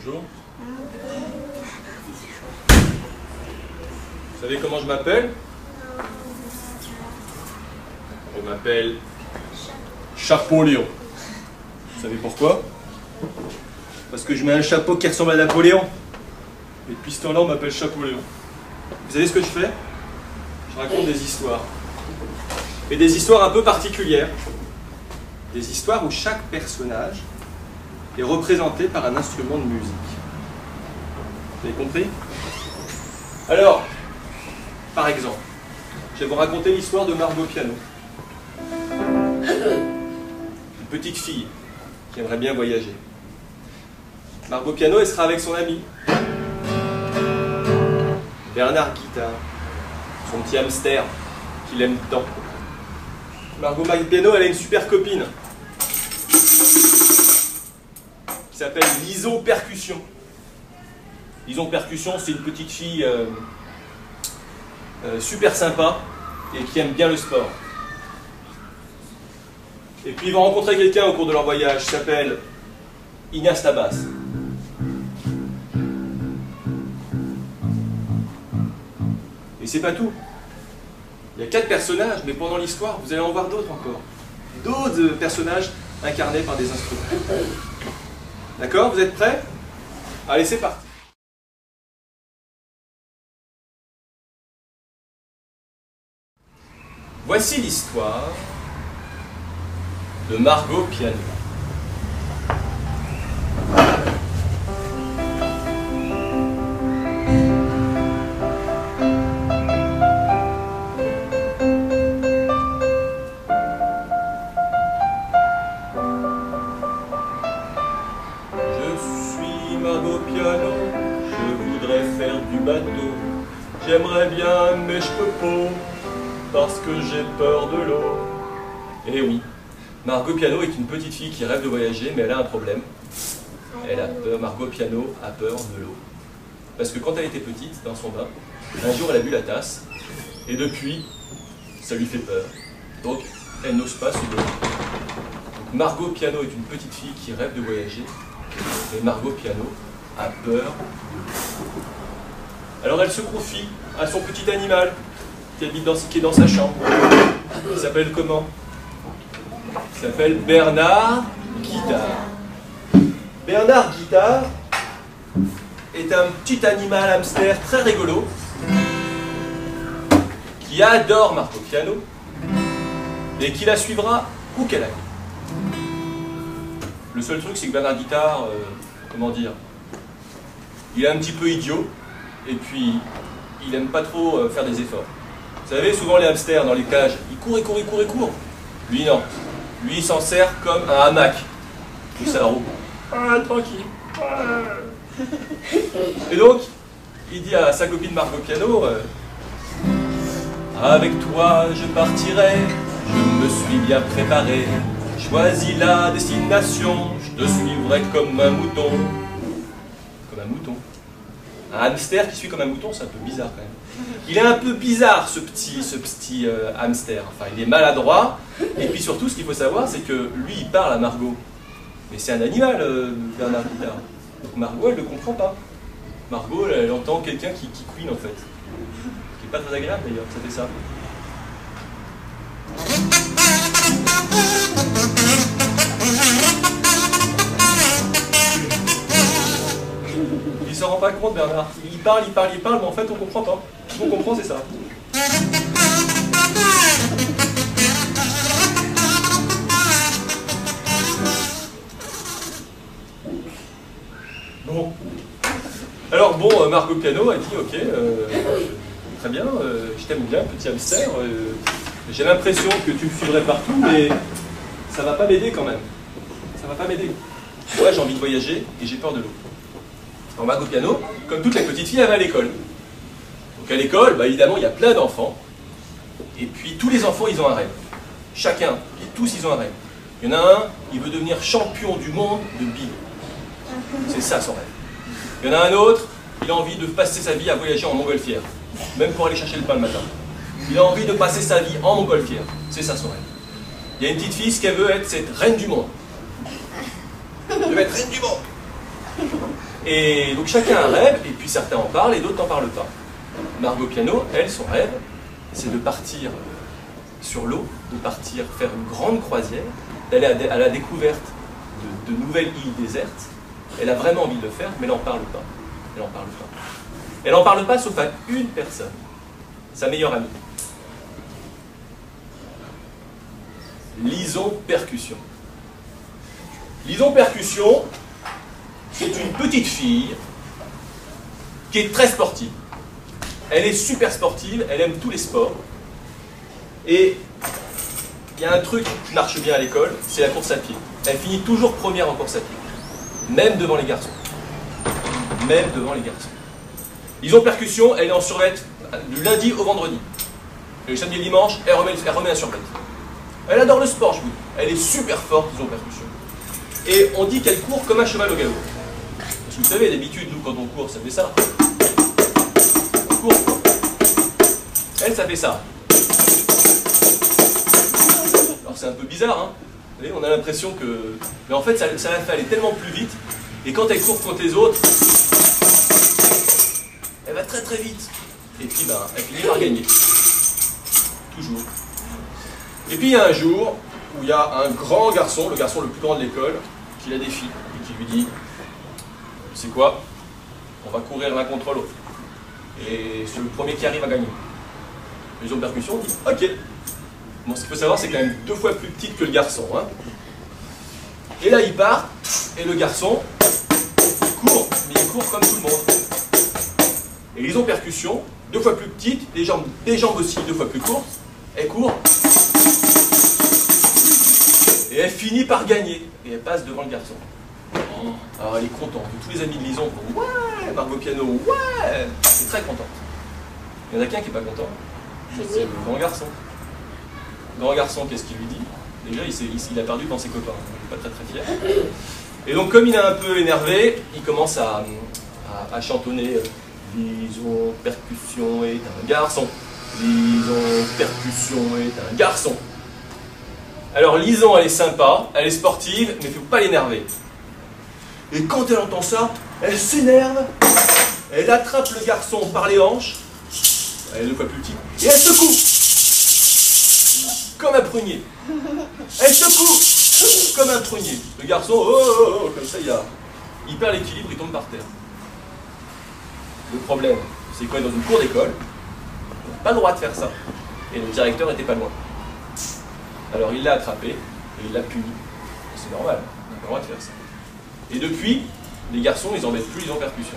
Bonjour. Vous savez comment je m'appelle? Je m'appelle Chapeau-Léon. Vous savez pourquoi? Parce que je mets un chapeau qui ressemble à Napoléon. Et depuis ce temps-là, on m'appelle Chapeau-Léon. Vous savez ce que je fais? Je raconte des histoires. Et des histoires un peu particulières. Des histoires où chaque personnage est représenté par un instrument de musique. Vous avez compris? Alors, par exemple, je vais vous raconter l'histoire de Margot Piano. Une petite fille qui aimerait bien voyager. Margot Piano, elle sera avec son ami Bernard Guitare, son petit hamster qu'il aime tant. Margot Piano, elle a une super copine qui s'appelle Lison Percussion. Lison Percussion, c'est une petite fille super sympa et qui aime bien le sport. Et puis ils vont rencontrer quelqu'un au cours de leur voyage qui s'appelle Ignace Tabasse. Et c'est pas tout. Il y a 4 personnages, mais pendant l'histoire, vous allez en voir d'autres encore. D'autres personnages incarnés par des instruments. D'accord? Vous êtes prêts? Allez, c'est parti. Voici l'histoire de Margot Piano. Margot Piano, je voudrais faire du bateau. J'aimerais bien, mais je peux pas, parce que j'ai peur de l'eau. Eh oui, Margot Piano est une petite fille qui rêve de voyager, mais elle a un problème. Elle a peur, Margot Piano a peur de l'eau. Parce que quand elle était petite, dans son bain, un jour elle a bu la tasse, et depuis, ça lui fait peur. Donc, elle n'ose pas se baigner. Margot Piano est une petite fille qui rêve de voyager, mais Margot Piano a peur de l'eau. Alors elle se confie à son petit animal qui est dans sa chambre. Il s'appelle comment? Il s'appelle Bernard Guitare. Bernard Guitare est un petit animal hamster très rigolo qui adore Margot Piano et qui la suivra où qu'elle aille. Le seul truc, c'est que Bernard Guitare, comment dire, il est un petit peu idiot, et puis il aime pas trop faire des efforts. Vous savez, souvent les hamsters dans les cages, ils courent, ils courent, ils courent, ils courent. Lui, non. Lui, il s'en sert comme un hamac. Tout ça roule. Ah, tranquille. Ah. Et donc, il dit à sa copine Margot Piano, avec toi, je partirai, je me suis bien préparé. Choisis la destination, je te suivrai comme un mouton. Comme un mouton. Un hamster qui suit comme un mouton, c'est un peu bizarre quand même. Il est un peu bizarre ce petit hamster. Enfin, il est maladroit. Et puis surtout, ce qu'il faut savoir, c'est que lui, il parle à Margot. Mais c'est un animal, Bernard Guitare. Donc Margot, elle ne le comprend pas. Margot, elle entend quelqu'un qui couine en fait. Ce qui n'est pas très agréable d'ailleurs, ça fait ça. Il s'en rend pas compte, Bernard. Il parle, mais en fait on comprend pas. Ce qu'on comprend, c'est ça. Bon. Alors bon, Margot Piano a dit, ok, très bien, je t'aime bien, petit hamster. J'ai l'impression que tu me suivrais partout, mais ça va pas m'aider quand même. Ça va pas m'aider. Moi, j'ai envie de voyager et j'ai peur de l'eau. Alors Margot Piano, comme toutes les petites filles, elle va à l'école. Donc à l'école, bah, évidemment, il y a plein d'enfants. Et puis tous les enfants, ils ont un rêve. Chacun, et tous, ils ont un rêve. Il y en a un, il veut devenir champion du monde de billes. C'est ça son rêve. Il y en a un autre, il a envie de passer sa vie à voyager en montgolfière. Même pour aller chercher le pain le matin. Il a envie de passer sa vie en montgolfière. C'est ça son rêve. Il y a une petite fille, ce qu'elle veut être, c'est être reine du monde. Elle veut être reine du monde. Et donc chacun a un rêve, et puis certains en parlent et d'autres n'en parlent pas. Margot Piano, elle, son rêve, c'est de partir sur l'eau, de partir faire une grande croisière, d'aller à la découverte de nouvelles îles désertes. Elle a vraiment envie de le faire, mais elle n'en parle pas. Elle n'en parle pas. Elle n'en parle pas sauf à une personne, sa meilleure amie. Lison Percussion. Lison Percussion, c'est une petite fille qui est très sportive. Elle est super sportive, elle aime tous les sports. Et il y a un truc qui marche bien à l'école, c'est la course à pied. Elle finit toujours première en course à pied, même devant les garçons. Même devant les garçons. Lison Percussion, elle est en survêt du lundi au vendredi. Et le samedi et le dimanche, elle remet un survêt. Elle adore le sport, je vous dis. Elle est super forte, Lison Percussion. Et on dit qu'elle court comme un cheval au galop. Parce que vous savez, d'habitude, nous, quand on court, ça fait ça. On court, quoi. Elle, ça fait ça. Alors c'est un peu bizarre, hein. Vous voyez, on a l'impression que... Mais en fait, ça la fait aller tellement plus vite. Et quand elle court contre les autres, elle va très très vite. Et puis, ben, elle finit par gagner. Toujours. Et puis, il y a un jour où il y a un grand garçon, le garçon le plus grand de l'école, qui la défie et qui lui dit « C'est quoi? On va courir l'un contre l'autre. Et c'est le premier qui arrive à gagner. » Lison Percussion dit « Ok. » Bon, ce qu'il faut savoir, c'est quand même 2 fois plus petite que le garçon. Hein. Et là, il part, et le garçon, il court, mais il court comme tout le monde. Et Lison Percussion, 2 fois plus petite, des jambes aussi 2 fois plus courtes, elle court. Et elle finit par gagner. Et elle passe devant le garçon. Alors elle est contente. Tous les amis de Lison font « Ouais, Margot Piano, ouais !» Elle est très contente. Il y en a qu'un qui n'est pas content. C'est le grand garçon. Le grand garçon, qu'est-ce qu'il lui dit? Déjà, il a perdu dans ses copains. Il n'est pas très très fier. Et donc, comme il est un peu énervé, il commence à chantonner Lison Percussion est un garçon. Lison Percussion est un garçon. Alors Lison, elle est sympa, elle est sportive, mais il ne faut pas l'énerver. Et quand elle entend ça, elle s'énerve, elle attrape le garçon par les hanches, elle est 2 fois plus petite, et elle secoue comme un prunier. Elle secoue comme un prunier. Le garçon, comme ça, il perd l'équilibre, il tombe par terre. Le problème, c'est qu'on est dans une cour d'école, on n'a pas le droit de faire ça, et le directeur n'était pas loin. Alors il l'a attrapé et il l'a puni. C'est normal, on n'a pas le droit de faire ça. Et depuis, les garçons, ils n'embêtent plus Lison Percussion.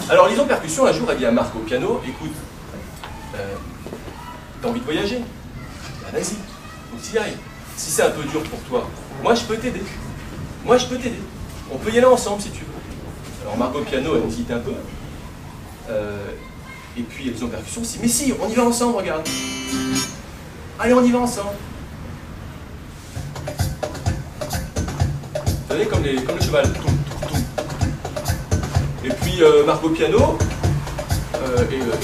Alors Lison Percussion, un jour, elle dit à Margot Piano, écoute, t'as envie de voyager? Ben vas-y, faut que tu y ailles. Si c'est un peu dur pour toi, moi je peux t'aider. Moi je peux t'aider. On peut y aller ensemble si tu veux. Alors Margot Piano, elle hésite un peu. Et puis Lison Percussion dit, mais si, on y va ensemble, regarde. Allez, on y va ensemble. Vous savez, comme le cheval. Et puis Margot Piano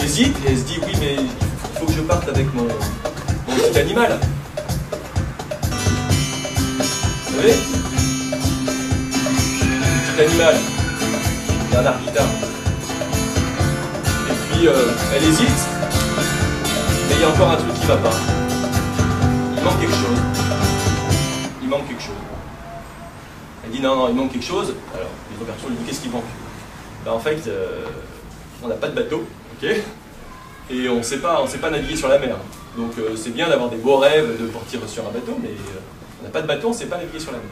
hésite et elle se dit, oui, mais il faut que je parte avec mon petit animal. Vous savez, petit animal, Bernard Guitard. Et puis elle hésite, mais il y a encore un truc qui ne va pas. Il manque quelque chose. Il manque quelque chose. Elle dit non, il manque quelque chose. Alors, les Percussion lui dit qu'est-ce qui manque? Ben, en fait, on n'a pas de bateau, ok? Et on ne sait pas naviguer sur la mer. Donc c'est bien d'avoir des beaux rêves de partir sur un bateau, mais on n'a pas de bateau, on ne sait pas naviguer sur la mer.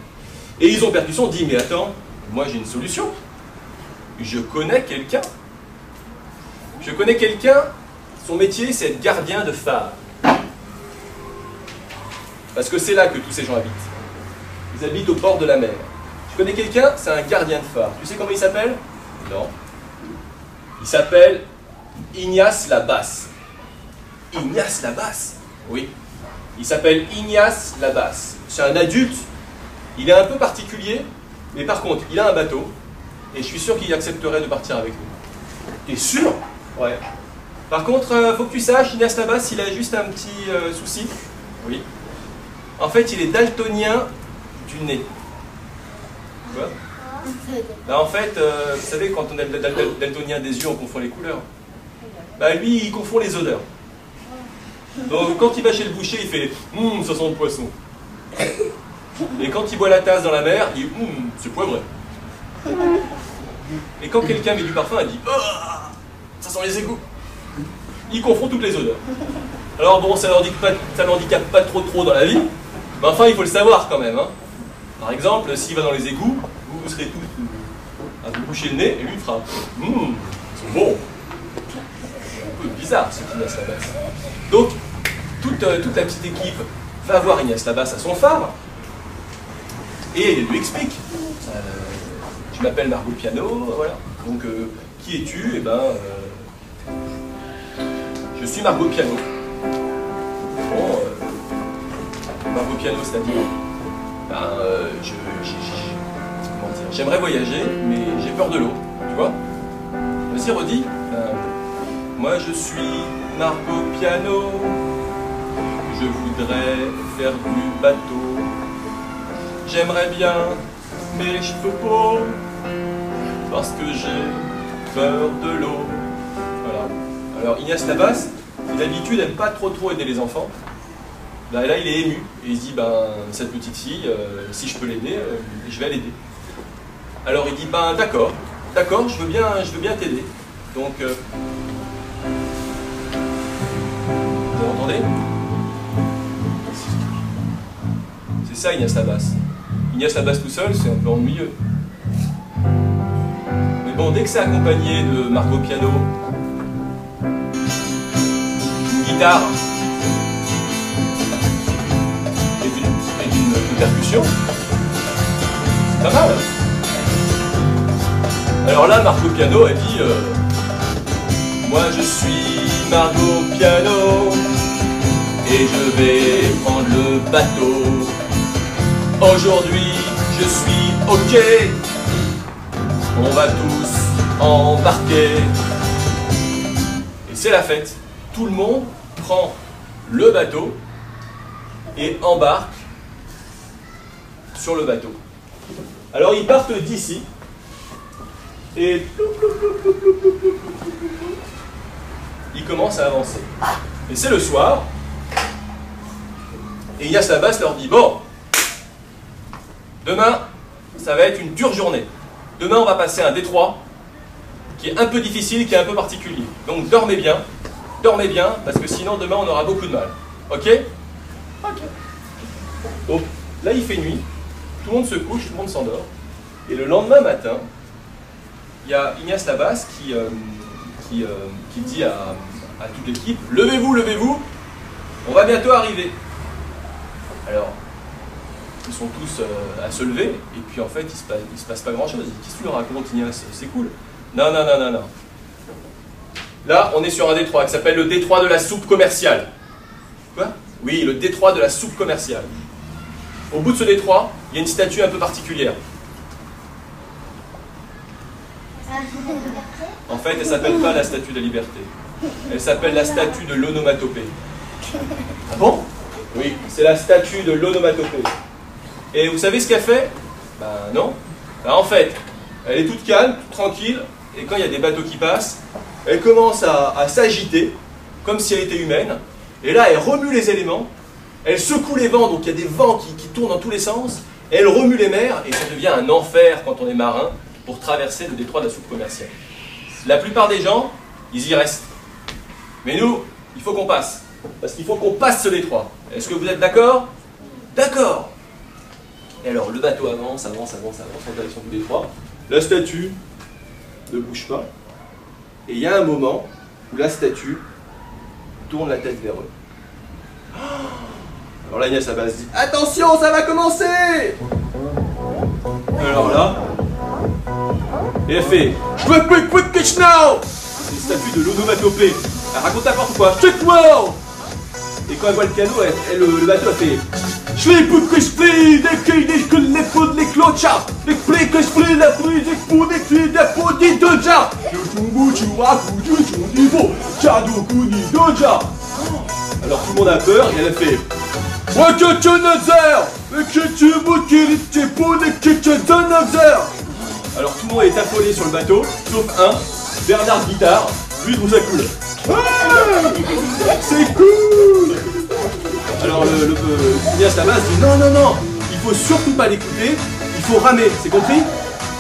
Et Lison Percussion dit mais attends, moi j'ai une solution. Je connais quelqu'un. Je connais quelqu'un, son métier c'est être gardien de phare. Parce que c'est là que tous ces gens habitent. Ils habitent au bord de la mer. Je connais quelqu'un, c'est un gardien de phare. Tu sais comment il s'appelle? Non. Il s'appelle Ignace Labasse. Ignace Labasse? Oui. Il s'appelle Ignace Labasse. C'est un adulte. Il est un peu particulier, mais par contre, il a un bateau. Et je suis sûr qu'il accepterait de partir avec nous. T'es sûr? Ouais. Par contre, faut que tu saches, Ignace Labasse, il a juste un petit souci. Oui. En fait, il est daltonien du nez. Tu vois? Bah, en fait, vous savez, quand on est daltonien des yeux, on confond les couleurs. Bah, lui, il confond les odeurs. Donc, quand il va chez le boucher, il fait « ça sent le poisson ». Et quand il boit la tasse dans la mer, il dit « c'est poivré ». Et quand quelqu'un met du parfum, il dit « oh, ça sent les égouts ». Il confond toutes les odeurs. Alors bon, ça l'handicape pas trop dans la vie, mais enfin, il faut le savoir quand même. Hein. Par exemple, s'il va dans les égouts, vous serez tous à vous boucher le nez, et lui il fera « c'est bon ». Un peu bizarre, ce qu'Ignace Labasse. Donc, toute la petite équipe va voir Ignace Labasse à son phare, et elle lui explique. Je m'appelle Margot Piano, voilà. Donc, qui es-tu? Eh ben, je suis Margot Piano. Bon, Margot Piano, c'est-à-dire, ben, comment dire, j'aimerais voyager, mais j'ai peur de l'eau, tu vois? Vas-y, redis. Moi, je suis Margot Piano. Je voudrais faire du bateau. J'aimerais bien, mais je peux pas, parce que j'ai peur de l'eau. Voilà. Alors Ignace Labasse, qui d'habitude n'aime pas trop aider les enfants, ben là il est ému, et il se dit, ben cette petite fille, si je peux l'aider, je vais l'aider. Alors il dit, ben d'accord, je veux bien t'aider. Donc, vous entendez? C'est ça Ignace Labasse. Ignace Labasse tout seul, c'est un peu ennuyeux. Mais bon, dès que c'est accompagné de Margot Piano, d'une guitare et d'une percussion, c'est pas mal. Alors là, Margot Piano, elle dit moi je suis Margot Piano et je vais prendre le bateau. Aujourd'hui, je suis OK. On va tous embarquer. Et c'est la fête. Tout le monde prend le bateau et embarque sur le bateau. Alors ils partent d'ici et ils commencent à avancer. Et c'est le soir. Et Ignace Labasse leur dit, bon, demain, ça va être une dure journée. Demain, on va passer un détroit qui est un peu difficile, qui est un peu particulier. Donc, dormez bien, parce que sinon, demain, on aura beaucoup de mal. Ok? Ok. Donc, là, il fait nuit, tout le monde se couche, tout le monde s'endort. Et le lendemain matin, il y a Ignace Labasse qui dit à toute l'équipe, levez-vous, on va bientôt arriver. Alors, ils sont tous à se lever, et puis en fait, il se passe pas grand-chose. Qu'est-ce que tu leur racontes, Ignace? C'est cool. Non. Là, on est sur un détroit qui s'appelle le détroit de la soupe commerciale. Quoi? Oui, le détroit de la soupe commerciale. Au bout de ce détroit, il y a une statue un peu particulière. En fait, elle ne s'appelle pas la statue de la liberté. Elle s'appelle la statue de l'onomatopée. Ah bon? Oui, c'est la statue de l'onomatopée. Et vous savez ce qu'elle fait? Ben non. Ben, en fait, elle est toute calme, toute tranquille, et quand il y a des bateaux qui passent, elle commence à s'agiter, comme si elle était humaine, et là elle remue les éléments, elle secoue les vents, donc il y a des vents qui tournent dans tous les sens, et elle remue les mers, et ça devient un enfer quand on est marin, pour traverser le détroit de la soupe commerciale. La plupart des gens, ils y restent. Mais nous, il faut qu'on passe. Parce qu'il faut qu'on passe ce détroit. Est-ce que vous êtes d'accord? D'accord. Et alors, le bateau avance en direction du détroit. La statue ne bouge pas. Et il y a un moment où la statue tourne la tête vers eux. Alors là, Ignace Labasse dit, attention, ça va commencer! Alors là, et elle fait quick catch now! C'est une statue de l'onomatopée. Elle raconte n'importe quoi. Check now! Et quand elle voit le piano, le bateau a fait je fais pour que je fais des clés, les pots, les clochards, les clés que je fais, la musique pour des clés, des pots, des doja. Alors tout le monde a peur et elle a fait what you nazar, que tu veux qu'il était pour les kitchen nazar. Alors tout le monde est affolé sur le bateau, sauf un, Bernard Guitare, lui trouve ça cool. Ah, c'est cool. Alors Ignace Labasse dit non, non, non, il faut surtout pas l'écouter, il faut ramer, c'est compris?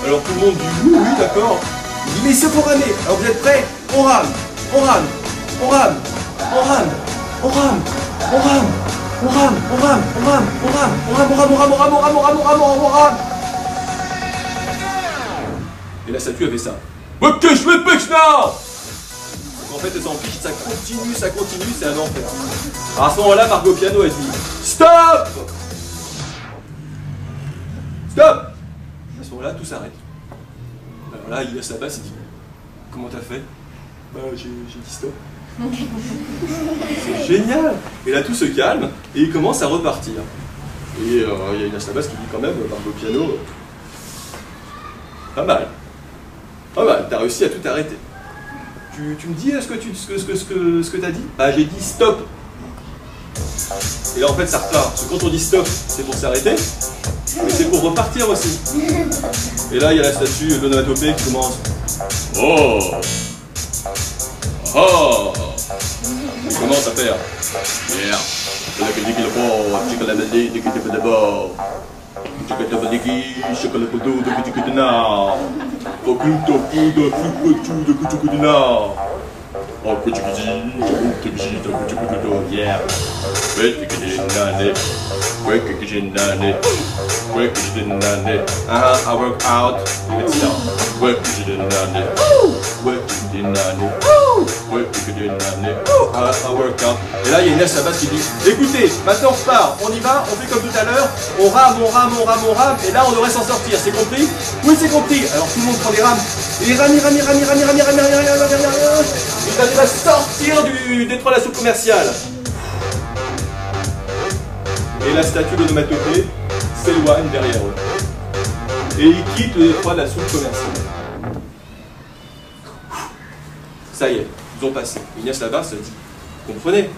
Alors tout le monde dit oui, oui, d'accord. Il dit mais c'est pour ramer, alors vous êtes prêts? On rame, on rame, on rame, on rame, on rame, on rame, on rame, on rame, on rame, on rame, on rame, on rame, on rame, on rame, on rame, on rame, on rame, on rame. Et la statue avait ça. Ok, je vais pexna. En fait, elle s'en fiche, ça continue, c'est un enfer. Alors à ce moment-là, Margot Piano, elle dit stop. Stop. À ce moment-là, tout s'arrête. Alors là, Ignace Labasse, il dit comment t'as fait? Bah, j'ai dit stop. C'est génial. Et là, tout se calme et il commence à repartir. Et il y a Ignace Labasse qui dit quand même, Margot Piano, pas mal. Pas mal, t'as réussi à tout arrêter. Tu me dis ce que t'as dit? Bah, j'ai dit stop. Et là, en fait, ça repart. Parce que quand on dit stop, c'est pour s'arrêter, mais c'est pour repartir aussi. Et là, il y a la statue de l'onomatopée qui commence. Oh! Oh! Il commence à faire. Yeah! Yeah. I work out. I work out. Et là, il y a Ignace Labasse qui dit écoutez, maintenant on repart, on y va, on fait comme tout à l'heure, on rame, on rame, on rame, on rame, et là on devrait s'en sortir, c'est compris? Oui, c'est compris. Alors tout le monde prend des rames, et il rame, il arrive à sortir du détroit de la soupe commerciale. Et la statue de l'onomatopée s'éloigne derrière eux. Et ils quittent le détroit de la soupe commerciale. Ça y est, ils ont passé. Ignace Labasse dit, comprenez,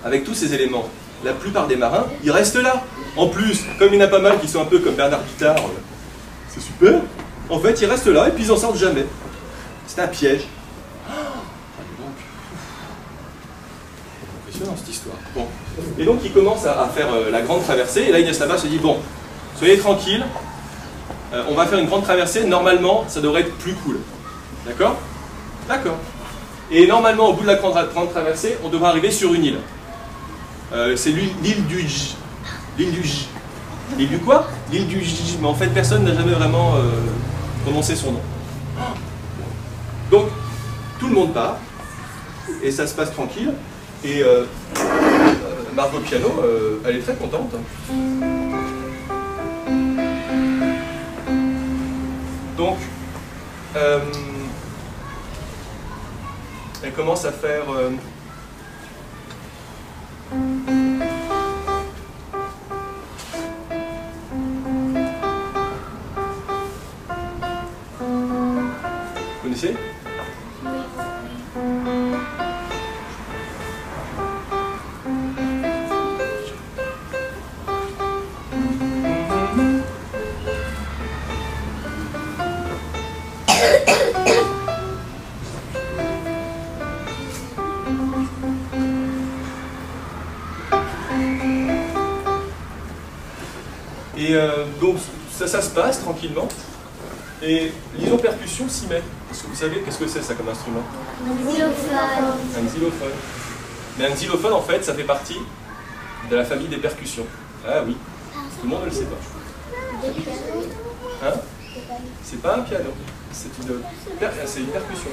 avec tous ces éléments, la plupart des marins, ils restent là. En plus, comme il y en a pas mal qui sont un peu comme Bernard Guitare, c'est super. En fait, ils restent là et puis ils en sortent jamais. C'est un piège. Impressionnant cette histoire. Bon. Et donc il commence à faire la grande traversée, et là Ignace Labasse se dit, bon, soyez tranquille, on va faire une grande traversée, normalement ça devrait être plus cool. D'accord? D'accord. Et normalement au bout de la grande traversée, on devra arriver sur une île. C'est l'île du J. L'île du J. L'île du quoi? L'île du J. Mais en fait personne n'a jamais vraiment prononcé son nom. Donc tout le monde part, et ça se passe tranquille. Et Margot Piano, elle est très contente. Donc, elle commence à faire... Vous connaissez? Et donc ça se passe tranquillement, et l'ISO percussion s'y met. Est-ce que vous savez qu'est-ce que c'est ça comme instrument? Un xylophone. Un xylophone. Mais un xylophone en fait ça fait partie de la famille des percussions. Ah oui, tout le monde ne le sait pas. Hein? C'est pas un piano, c'est une percussion.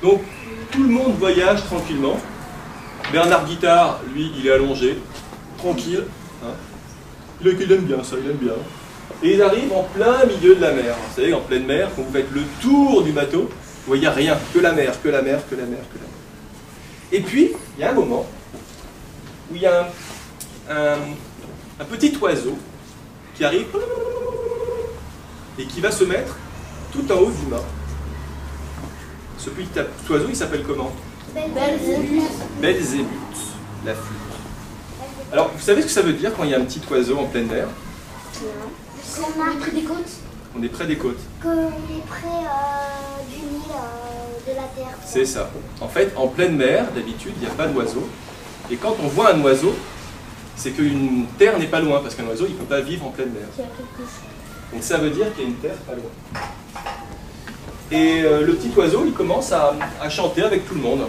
Donc, tout le monde voyage tranquillement. Bernard Guitare, lui, il est allongé, tranquille. Hein. Il aime bien ça, il aime bien. Et ils arrivent en plein milieu de la mer. Vous savez, en pleine mer, quand vous faites le tour du bateau, Vous voyez rien, que la mer, que la mer, que la mer, que la mer. Et puis, il y a un moment où il y a un petit oiseau qui arrive et qui va se mettre tout en haut du mât. Ce petit oiseau, il s'appelle comment? Belzébuth. Belzébuth, la flûte. Alors, vous savez ce que ça veut dire quand il y a un petit oiseau en pleine mer? On est près des côtes. On est près des côtes. Qu'on est près du Nil, de la terre. C'est ça. En fait, en pleine mer, d'habitude, il n'y a pas d'oiseau. Et quand on voit un oiseau, c'est qu'une terre n'est pas loin, parce qu'un oiseau, il ne peut pas vivre en pleine mer. Donc ça veut dire qu'il y a une terre pas loin. Et le petit oiseau, il commence à chanter avec tout le monde.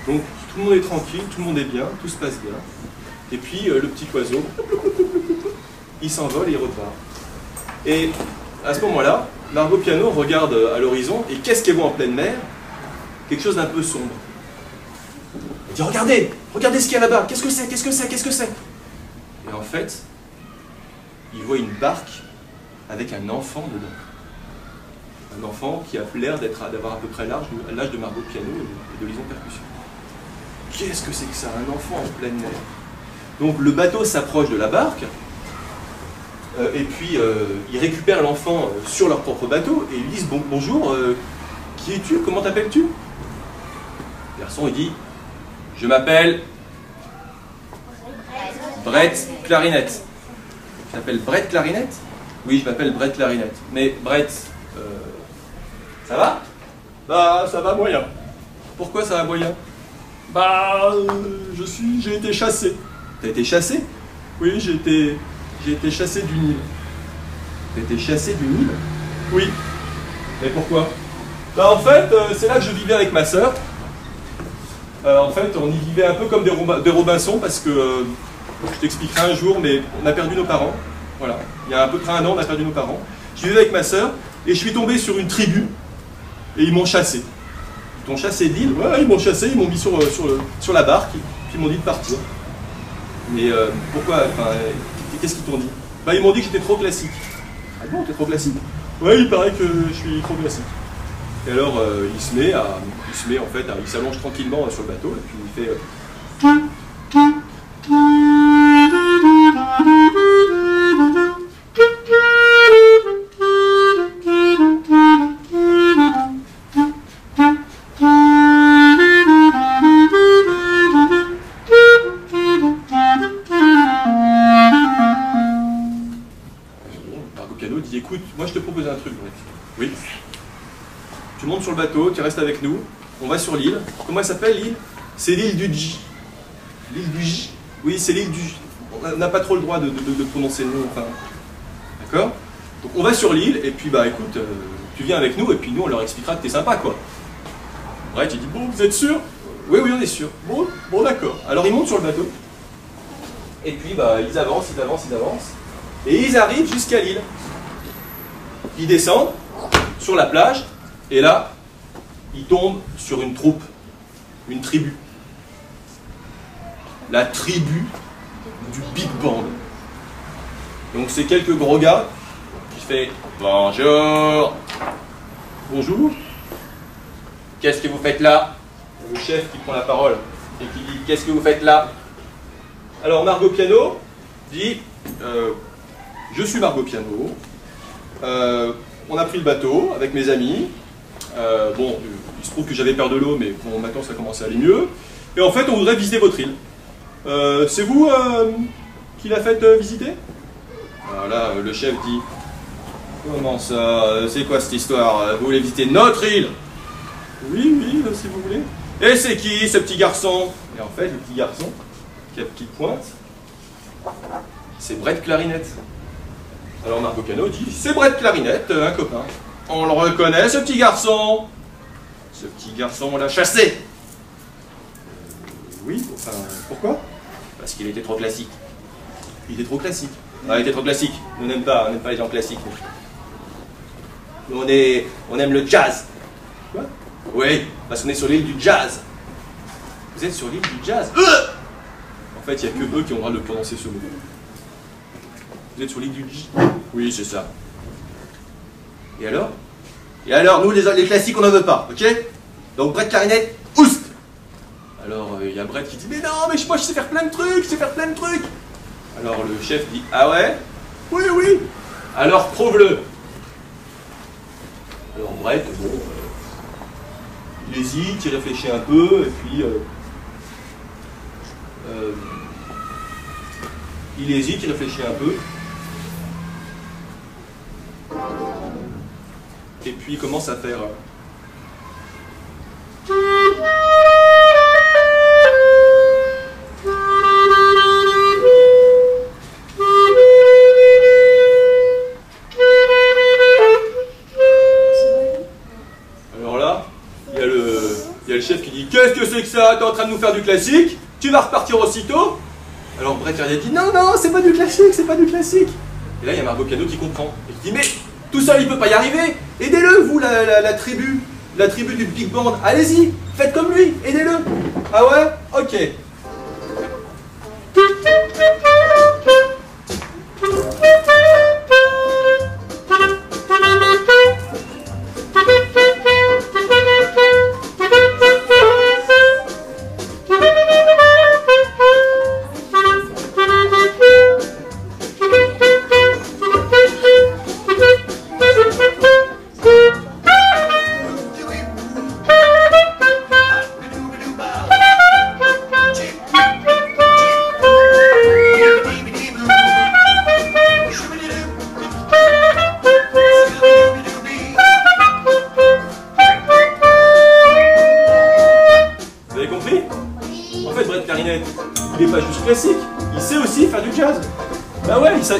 Donc tout le monde est tranquille, tout le monde est bien, tout se passe bien. Et puis le petit oiseau, il s'envole et il repart. Et à ce moment-là, Margot Piano regarde à l'horizon, et qu'est-ce qu'elle voit en pleine mer? Quelque chose d'un peu sombre. Elle dit, regardez, regardez ce qu'il y a là-bas, qu'est-ce que c'est, qu'est-ce que c'est, qu'est-ce que c'est? Et en fait, il voit une barque avec un enfant dedans. Un enfant qui a l'air d'avoir à peu près l'âge de Margot Piano et de Lison Percussion. Qu'est-ce que c'est que ça, un enfant en pleine mer? Donc le bateau s'approche de la barque, et puis ils récupèrent l'enfant sur leur propre bateau, et ils lui disent bonjour, qui es-tu? Comment t'appelles-tu? Le garçon il dit, je m'appelle Brett Clarinette. Tu t'appelles Brett Clarinette? Oui, je m'appelle Brett Clarinette. Mais Brett, ça va? Bah ça va moyen. Pourquoi ça va moyen? Bah, j'ai été chassé. T'as été chassé? Oui, j'ai été chassé du Nil. T'as été chassé du Nil? Oui. Mais pourquoi? Bah en fait, c'est là que je vivais avec ma sœur. En fait, on y vivait un peu comme des Robinson parce que, je t'expliquerai un jour, mais on a perdu nos parents. Voilà. Il y a à peu près un an, on a perdu nos parents. Je vivais avec ma sœur et je suis tombé sur une tribu et ils m'ont chassé. Ils t'ont chassé de l'île? Ouais, ils m'ont chassé, ils m'ont mis sur la barque, puis ils m'ont dit de partir. Mais pourquoi? Enfin, qu'est-ce qu'ils t'ont dit? Bah, ils m'ont dit que j'étais trop classique. Ah bon, t'es trop classique? Ouais, il paraît que je suis trop classique. Et alors, il s'allonge tranquillement sur le bateau, et puis il fait... Moi je te propose un truc, Brett. Oui. Tu montes sur le bateau, tu restes avec nous, on va sur l'île. Comment elle s'appelle l'île? C'est l'île du Dj. L'île du J? Oui, c'est l'île du J. On n'a pas trop le droit de prononcer le nom, enfin. D'accord? Donc on va sur l'île, et puis bah écoute, tu viens avec nous, et puis nous on leur expliquera que t'es sympa quoi. Brett il dit, bon, vous êtes sûr? Oui, oui, on est sûr. Bon d'accord. Alors ils montent sur le bateau, et puis bah ils avancent, et ils arrivent jusqu'à l'île. Ils descendent sur la plage, et là, ils tombent sur une troupe, une tribu. La tribu du Big Band. Donc c'est quelques gros gars qui font « Bonjour !»« Bonjour !»« Qu'est-ce que vous faites là ?» Le chef qui prend la parole et qui dit « Qu'est-ce que vous faites là ?» Alors Margot Piano dit « Je suis Margot Piano. On a pris le bateau avec mes amis. Bon, il se trouve que j'avais peur de l'eau, mais bon, maintenant ça commence à aller mieux. Et en fait, on voudrait visiter votre île. C'est vous qui l'a fait visiter? Alors là, le chef dit, comment ça? C'est quoi cette histoire? Vous voulez visiter notre île? Oui, oui, si vous voulez. Et c'est qui ce petit garçon? Et en fait, le petit garçon, qui a une petite pointe, c'est Brett Clarinette. Alors Margot Piano dit, c'est Brett Clarinette, un copain. On le reconnaît, ce petit garçon? Ce petit garçon, on l'a chassé. Oui, enfin, pourquoi? Parce qu'il était trop classique. Il était trop classique. Ah, il était trop classique. Nous, on n'aime pas les gens classiques. Nous, on aime le jazz. Quoi? Oui, parce qu'on est sur l'île du jazz. Vous êtes sur l'île du jazz. En fait, il n'y a que eux qui ont le droit de prononcer ce mot. Vous êtes sur l'île du jazz? Oui, c'est ça. Et alors? Et alors, nous, les classiques, on n'en veut pas, ok? Donc, Brett clarinette, oust! Alors, il y a Brett qui dit, mais non, mais moi, je sais faire plein de trucs, je sais faire plein de trucs! Alors, le chef dit, ah ouais? Oui, oui! Alors, prouve-le! Alors, Brett, bon, il hésite, il réfléchit un peu, et puis... il hésite, il réfléchit un peu. Et puis il commence à faire... Alors là, il y a le chef qui dit « Qu'est-ce que c'est que ça? T'es en train de nous faire du classique? Tu vas repartir aussitôt ?» Alors Brett Clarinet dit « Non, non, c'est pas du classique, c'est pas du classique !» Et là, il y a Margot Piano qui comprend. Et qui dit « Mais tout seul, il peut pas y arriver! Aidez-le, vous, la tribu du Big Band! Allez-y, faites comme lui, aidez-le !» Ah ouais? Ok.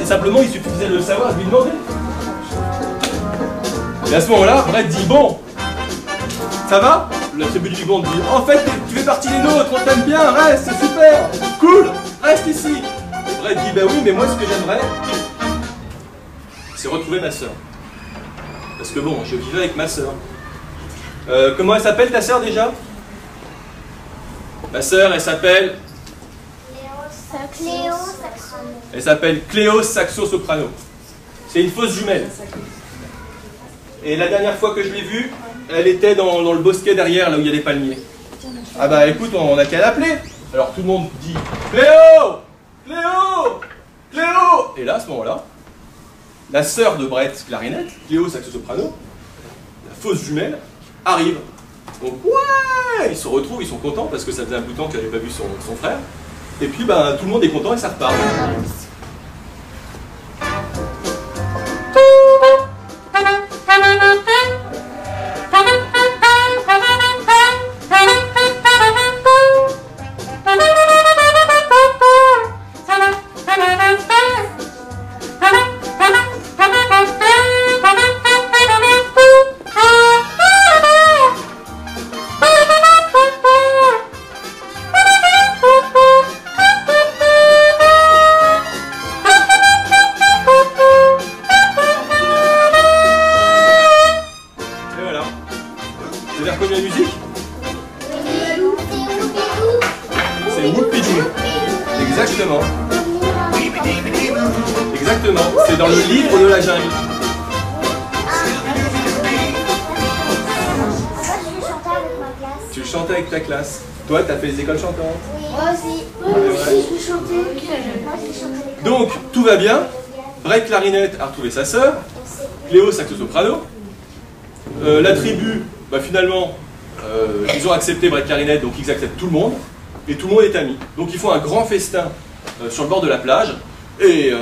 Simplement, il suffisait de le savoir, de lui demander. Et à ce moment-là, Brett dit « Bon, ça va ?» La tribu du Big Band dit « En fait, tu fais partie des nôtres, on t'aime bien, reste, c'est super, cool, reste ici !» Et Brett dit « Ben oui, mais moi, ce que j'aimerais, c'est retrouver ma sœur. Parce que bon, je vivais avec ma sœur. Comment elle s'appelle, ta sœur, déjà? Ma sœur, elle s'appelle... Cléo Saxo. Elle s'appelle Cléo Saxo Soprano. C'est une fausse jumelle. Et la dernière fois que je l'ai vue, elle était dans le bosquet derrière, là où il y a des palmiers. Ah bah écoute, on n'a qu'à l'appeler. Alors tout le monde dit Cléo! Cléo! Cléo! Et là, à ce moment-là, la sœur de Brett Clarinet, Cléo Saxo Soprano, la fausse jumelle, arrive. Donc ouais! Ils se retrouvent, ils sont contents parce que ça faisait un bout de temps qu'elle n'avait pas vu son frère. Et puis ben, tout le monde est content et ça repart. Toi, tu as fait les écoles chantantes? Oui, moi aussi. Moi aussi, je chantais. Donc, tout va bien. Brett Clarinet a retrouvé sa sœur. Cléo Saxo Soprano. La tribu, bah, finalement, ils ont accepté Brett Clarinet, donc ils acceptent tout le monde. Et tout le monde est ami. Donc ils font un grand festin sur le bord de la plage. Et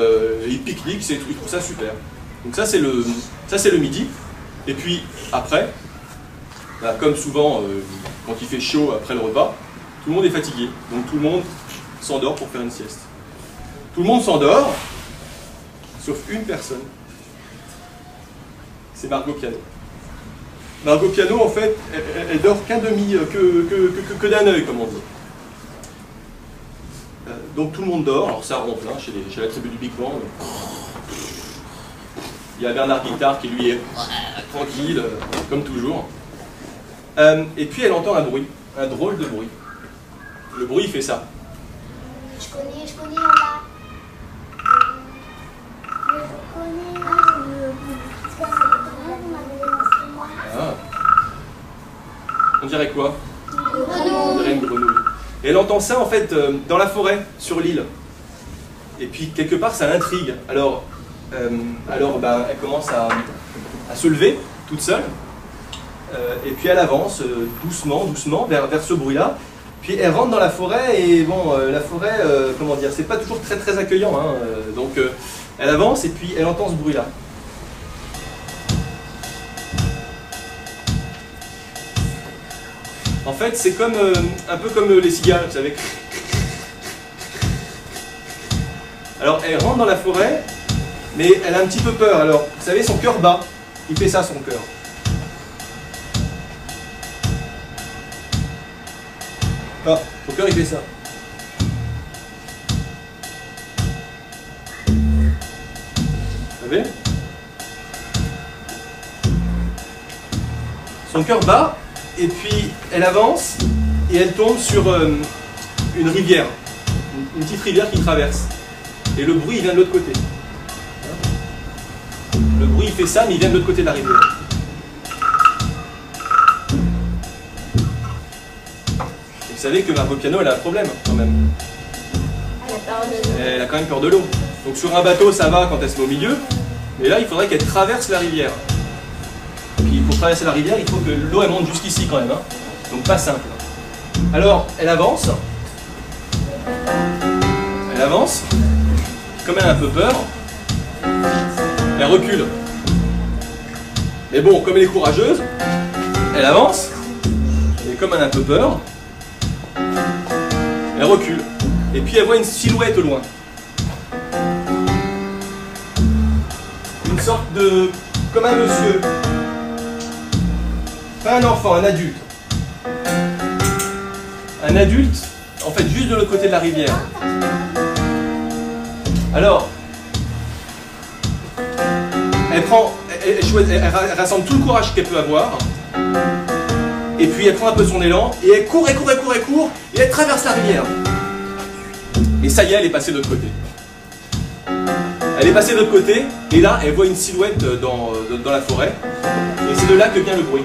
ils pique-niquent, ils trouvent ça super. Donc ça, c'est le midi. Et puis, après, bah, comme souvent, quand il fait chaud après le repas, tout le monde est fatigué. Donc tout le monde s'endort pour faire une sieste. Tout le monde s'endort, sauf une personne. C'est Margot Piano. Margot Piano, en fait, elle dort qu'un demi, que d'un œil, comme on dit. Donc tout le monde dort, alors ça ronfle, hein, chez la tribu du Big Band. Il y a Bernard Guittard qui lui est tranquille, comme toujours. Et puis elle entend un bruit, un drôle de bruit. Le bruit il fait ça. Je connais, on l'a. Je connais, Ah. On dirait quoi? On dirait une grenouille. Et elle entend ça en fait dans la forêt, sur l'île. Et puis quelque part ça l'intrigue. Alors bah, elle commence à se lever toute seule. Et puis elle avance doucement, doucement vers ce bruit-là. Puis elle rentre dans la forêt et bon, la forêt, comment dire, c'est pas toujours très très accueillant. Hein, donc elle avance et puis elle entend ce bruit-là. En fait, c'est comme un peu comme les cigales, vous savez. Alors elle rentre dans la forêt, mais elle a un petit peu peur. Alors, vous savez, son cœur bat. Il fait ça, son cœur. Ah, son cœur il fait ça. Vous savez? Son cœur bat, et puis elle avance, et elle tombe sur une rivière. Une petite rivière qui traverse. Et le bruit il vient de l'autre côté. Le bruit il fait ça, mais il vient de l'autre côté de la rivière. Vous savez que Margot Piano, elle a un problème, quand même. Elle a quand même peur de l'eau. Donc sur un bateau, ça va quand elle se met au milieu. Mais là, il faudrait qu'elle traverse la rivière. Et puis pour traverser la rivière, il faut que l'eau, elle monte jusqu'ici quand même. Hein. Donc pas simple. Alors, elle avance. Elle avance. Comme elle a un peu peur, elle recule. Mais bon, comme elle est courageuse, elle avance. Et comme elle a un peu peur, elle recule. Et puis elle voit une silhouette au loin. Une sorte de... comme un monsieur. Pas un enfant, un adulte. Un adulte, en fait, juste de l'autre côté de la rivière. Alors, elle rassemble tout le courage qu'elle peut avoir. Et puis elle prend un peu son élan, et elle court, et elle traverse la rivière. Et ça y est, elle est passée de l'autre côté. Elle est passée de l'autre côté, et là, elle voit une silhouette dans la forêt. Et c'est de là que vient le bruit.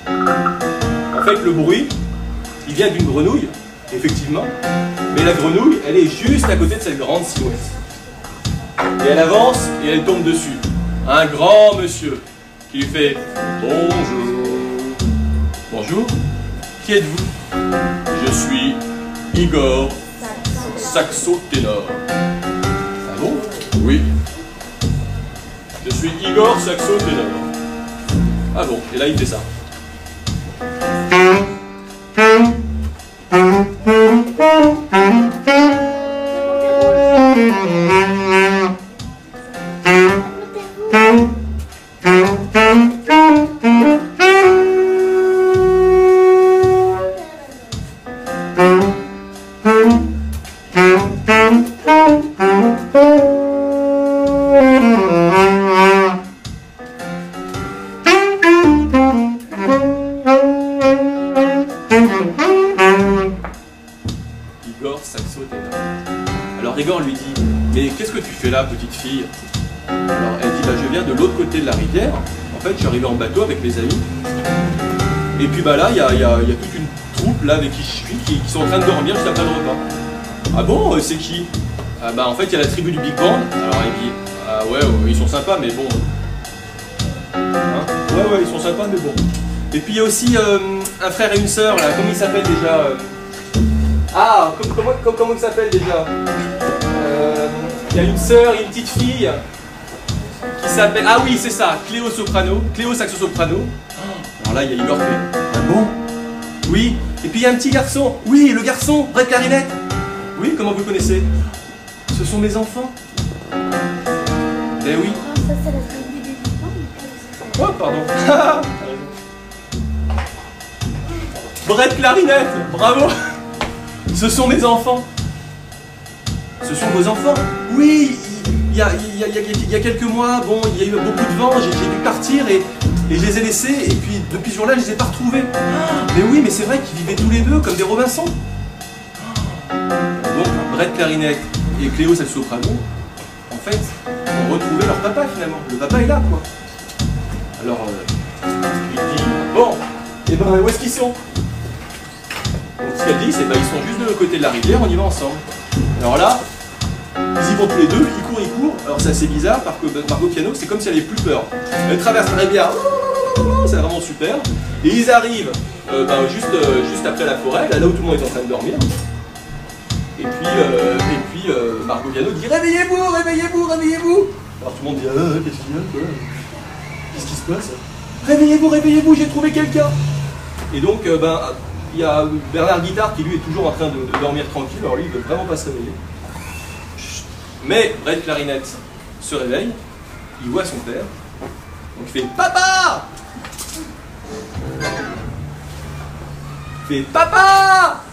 En fait, le bruit, il vient d'une grenouille, effectivement. Mais la grenouille, elle est juste à côté de cette grande silhouette. Et elle avance, et elle tombe dessus. Un grand monsieur. Qui lui fait « Bonjour ». « Bonjour, qui êtes-vous » ?« Je suis Igor Saxo-Ténor. »« Ah bon ?»« Oui. Je suis Igor Saxo-Ténor. »« Ah bon ?» Et là il fait ça. Igor Saxo-Ténor. Alors Igor lui dit « Mais qu'est-ce que tu fais là, petite fille ?» Alors elle dit bah, « Je viens de l'autre côté de la rivière. En fait, je suis arrivé en bateau avec mes amis. Et puis bah là, il y a toute une troupe là avec qui je suis qui sont en train de dormir juste après le repas. Ah bon, c'est qui ? Ah bah en fait, il y a la tribu du Big Band. Alors il dit « Ah ouais, ils sont sympas, mais bon. Hein ? Ouais, ils sont sympas, mais bon. » Et puis il y a aussi un frère et une sœur là. Comment ils s'appellent déjà Ah, comment il s'appelle déjà Il y a une sœur et une petite fille qui s'appelle... Ah oui, c'est ça, Cléo Saxo Soprano. Alors là, il y a Igor qui fait... Ah bon ? Oui. Et puis il y a un petit garçon. Oui, le garçon, Brett Clarinette. Oui, comment vous connaissez ? Ce sont mes enfants. Eh oui. Ça, c'est la tribu des Big Band. pardon. Brett clarinette, bravo. Ce sont mes enfants. Ce sont vos enfants. Oui, il y a quelques mois, bon, il y a eu beaucoup de vent, j'ai dû partir et je les ai laissés, et puis depuis ce jour-là, je les ai pas retrouvés. Mais oui, mais c'est vrai qu'ils vivaient tous les deux comme des Robinson. Donc, Brett clarinette et Cléo saxo-soprano, en fait, ont retrouvé leur papa finalement. Le papa est là, quoi. Alors, il dit, bon, et ben où est-ce qu'ils sont? Donc ce qu'elle dit, c'est ben, ils sont juste de l'autre côté de la rivière, on y va ensemble. Alors là, ils y vont tous les deux, ils courent. Alors c'est assez bizarre, parce que Margot Piano, c'est comme si elle avait plus peur. Elle traverse la rivière, c'est vraiment super. Et ils arrivent juste après la forêt, là où tout le monde est en train de dormir. Et puis Margot Piano dit réveillez-vous, réveillez-vous, réveillez-vous. Alors tout le monde dit qu'est-ce qu'il y a, quoi? Qu'est-ce qui se passe? Réveillez-vous, réveillez-vous, j'ai trouvé quelqu'un. Et donc il y a Bernard Guitare qui lui est toujours en train de dormir tranquille, alors lui il ne veut vraiment pas se réveiller. Mais Brett clarinette se réveille, il voit son père, donc il fait papa. Il fait papa.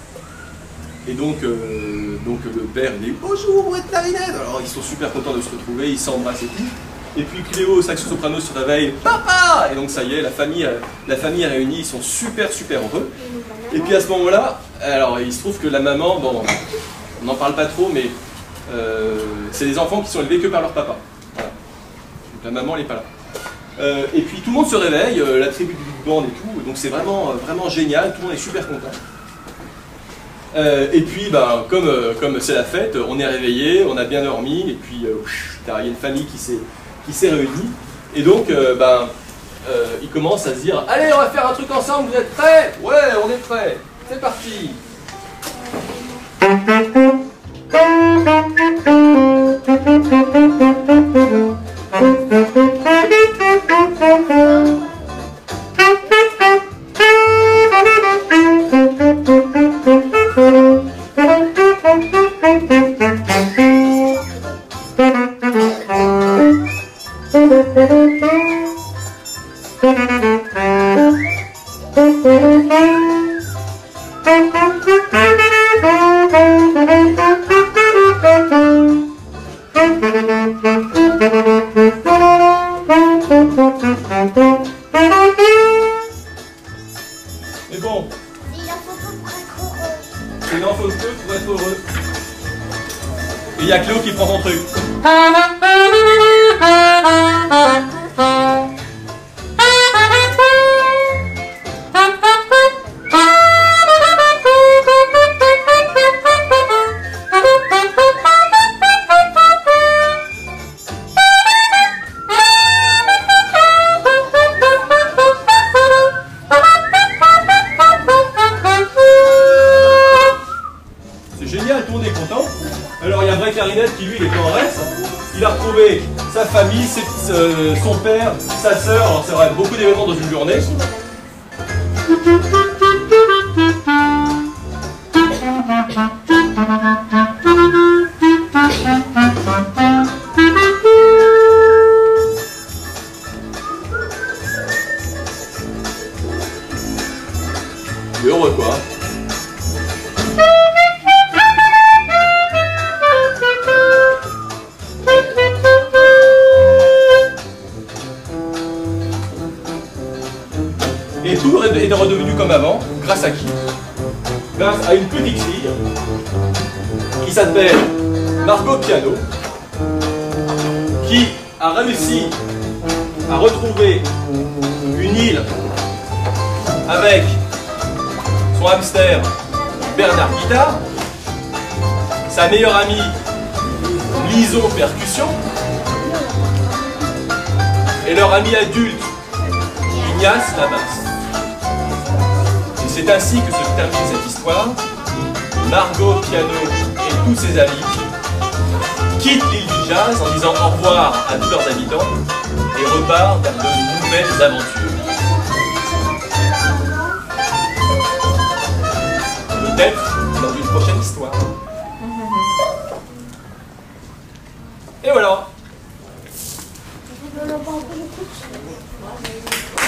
Et donc le père il dit bonjour Brett clarinette. Alors ils sont super contents de se retrouver, ils s'embrassent et tout. Et puis Cléo, saxo-soprano, se réveille, papa! Et donc ça y est, la famille est réunie, ils sont super heureux. Et puis à ce moment-là, alors il se trouve que la maman, bon, on n'en parle pas trop, mais c'est des enfants qui sont élevés que par leur papa. Voilà. Donc la maman n'est pas là. Et puis tout le monde se réveille, la tribu du Big Band et tout, donc c'est vraiment génial, tout le monde est super content. Et puis, comme c'est la fête, on est réveillé, on a bien dormi, et puis il y a une famille qui s'est réunie. Et donc, ils commencent à se dire allez, on va faire un truc ensemble, vous êtes prêts? Ouais, on est prêts, c'est parti. Mais bon, il en faut peu pour être heureux. il en faut peu pour être heureux. Et il y a Cléo qui prend son truc. Génial, tout le monde est content. Alors il y a Brett clarinette qui lui il est en reste. Il a retrouvé sa famille, son père, sa sœur. Alors c'est vrai, beaucoup d'événements dans une journée. Il est heureux quoi. Et tout est redevenu comme avant, grâce à qui? Grâce à une petite fille qui s'appelle Margot Piano, qui a réussi à retrouver une île avec son hamster Bernard Guitare, sa meilleure amie Liso Percussion, et leur ami adulte Ignace la basse. Et c'est ainsi que se termine cette histoire. Margot Piano et tous ses amis quittent l'île du jazz en disant au revoir à tous leurs habitants et repartent vers de nouvelles aventures. Peut-être dans une prochaine histoire. Et voilà. beaucoup de choses.